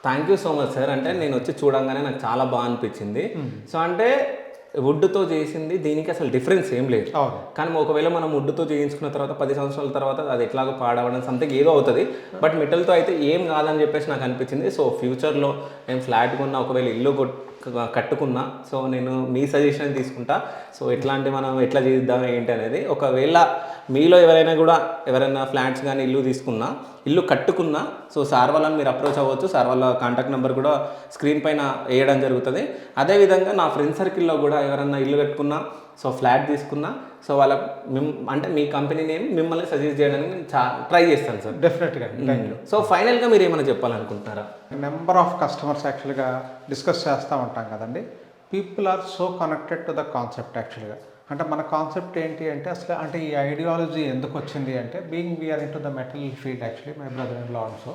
Thank you so much sir. అంటే నేను వచ్చి చూడంగానే నాకు చాలా బాగా అనిపించింది. సో అంటే వుడ్తో చేసింది దీనికి అసలు డిఫరెన్స్ ఏం లేదు. కానీ ఒకవేళ మనం వుడ్తో చేయించుకున్న తర్వాత 10 సంవత్సరాల తర్వాత అది ఎట్లాగో పాడవడం సంథింగ్ ఏదో అవుతుంది. బట్ మెటల్తో అయితే ఏం కాదని చెప్పేసి నాకు అనిపించింది. సో ఫ్యూచర్లో నేను ఫ్లాట్ కొన్నా, ఒకవేళ ఇల్లు కట్టుకున్నా, సో నేను మీ సజెషన్ తీసుకుంటా. సో మనం ఎట్లా చేద్దాం ఏంటి అనేది. ఒకవేళ మీలో ఎవరైనా ఫ్లాట్స్ కానీ ఇల్లు కట్టుకున్నా, సో సార్ వాళ్ళని మీరు అప్రోచ్ అవ్వచ్చు. సార్ వాళ్ళ కాంటాక్ట్ నెంబర్ కూడా స్క్రీన్ పైన వేయడం జరుగుతుంది. అదేవిధంగా నా ఫ్రెండ్ సర్కిల్లో కూడా ఎవరైనా ఇల్లు కట్టుకున్నా, సో ఫ్లాట్ తీసుకున్నా, సో వాళ్ళకి అంటే మీ కంపెనీ నేమ్ మిమ్మల్ని సజెస్ట్ చేయడానికి నేను ట్రై చేస్తాను సార్. డెఫినెట్గా. సో ఫైనల్గా మీరు ఏమైనా చెప్పాలనుకుంటున్నారా? నెంబర్ ఆఫ్ కస్టమర్స్ యాక్చువల్గా డిస్కస్ చేస్తూ ఉంటాం కదండి. People are so connected to the concept యాక్చువల్గా. అంటే మన కాన్సెప్ట్ ఏంటి అంటే అసలు అంటే ఈ ఐడియాలజీ ఎందుకు వచ్చింది అంటే being we're in to the metal field actually my brother in law also.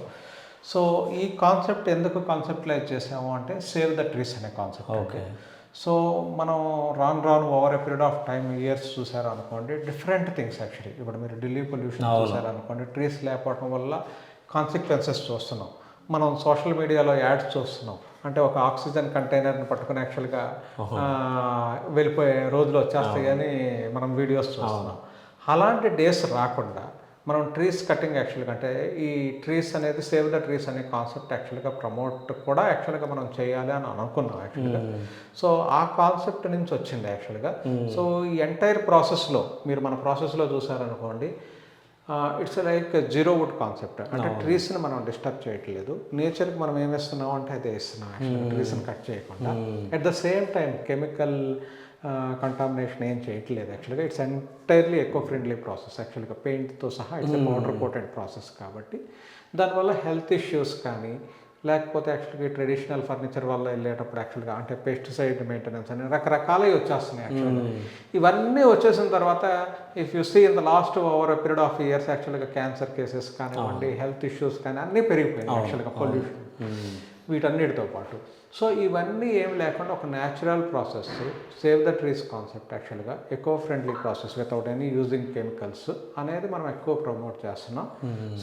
So ఈ కాన్సెప్ట్ ఎందుకు కాన్సెప్టలైజ్ చేసాము అంటే సేవ్ ద ట్రీస్ అనే కాన్సెప్ట్. ఓకే. సో మనం రాను over a period of time years చూసారు అనుకోండి, డిఫరెంట్ థింగ్స్ యాక్చువల్లీ. ఇప్పుడు మీరు ఢిల్లీ పొల్యూషన్ చూసారు అనుకోండి, ట్రీస్ లేకపోవడం వల్ల కాన్సిక్వెన్సెస్ చూస్తున్నాం. మనం సోషల్ మీడియాలో యాడ్స్ చూస్తున్నాం. అంటే ఒక ఆక్సిజన్ కంటైనర్ని పట్టుకుని యాక్చువల్గా వెళ్ళిపోయే రోజులు వచ్చేస్తాయి అని మనం వీడియోస్ చూస్తున్నాం. అలాంటి డేస్ రాకుండా మనం ట్రీస్ కటింగ్ యాక్చువల్గా అంటే ఈ ట్రీస్ అనేది సేవ్ ద ట్రీస్ అనే కాన్సెప్ట్ యాక్చువల్గా ప్రమోట్ కూడా యాక్చువల్గా మనం చేయాలి అని అనుకున్నాం యాక్చువల్గా. సో ఆ కాన్సెప్ట్ నుంచి వచ్చింది యాక్చువల్గా. సో ఈ ఎంటైర్ ప్రాసెస్లో మీరు మన ప్రాసెస్లో చూసారనుకోండి, it's like zero wood concept. అంటే ట్రీస్ని మనం డిస్టర్బ్ చేయట్లేదు, నేచర్కి మనం ఏం వేస్తున్నాం అంటే అదే ఇస్తున్నాం యాక్చువల్గా, ట్రీస్ని కట్ చేయకుండా. At the same time chemical contamination ఏం చేయట్లేదు యాక్చువల్గా. It's entirely echo friendly process యాక్చువల్గా. పెయింట్తో సహా ఇట్స్ పౌడర్ కోటెడ్ ప్రాసెస్ కాబట్టి దానివల్ల హెల్త్ ఇష్యూస్ కానీ లేకపోతే యాక్చువల్గా ట్రెడిషనల్ ఫర్నిచర్ వల్ల వెళ్ళేటప్పుడు యాక్చువల్గా అంటే పెస్టిసైడ్ మెయింటెనెన్స్ అని రకరకాలవి వచ్చేస్తున్నాయి యాక్చువల్గా. ఇవన్నీ వచ్చేసిన తర్వాత if you see in the last over a period of years యాక్చువల్గా క్యాన్సర్ కేసెస్ కానివ్వండి, హెల్త్ ఇష్యూస్ కానీ అన్నీ పెరిగిపోయినాయి యాక్చువల్గా పొల్యూషన్ వీటన్నిటితో పాటు. సో ఇవన్నీ ఏం లేకుండా ఒక natural process save the trees concept యాక్చువల్గా eco friendly process without any using chemicals అనేది మనం ఎక్కువ ప్రమోట్ చేస్తున్నాం.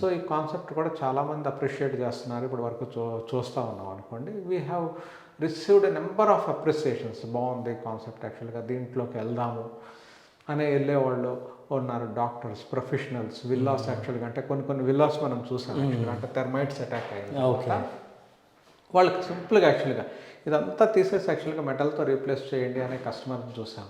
సో ఈ కాన్సెప్ట్ కూడా చాలామంది అప్రిషియేట్ చేస్తున్నారు. ఇప్పుడు వరకు చూస్తూ ఉన్నాం అనుకోండి. We have received a number of appreciations. బాగుంది కాన్సెప్ట్ యాక్చువల్గా, దీంట్లోకి వెళ్దాము అనే వెళ్ళేవాళ్ళు ఉన్నారు. డాక్టర్స్, ప్రొఫెషనల్స్, విల్లాస్ యాక్చువల్గా అంటే కొన్ని విల్లాస్ మనం చూసాం యాక్చువల్గా. అంటే థెర్మైట్స్ అటాక్ అయ్యింది వాళ్ళకి సింపుల్గా యాక్చువల్గా ఇదంతా తీసేసి యాక్చువల్గా మెటల్తో రీప్లేస్ చేయండి అనే కస్టమర్ని చూసాం.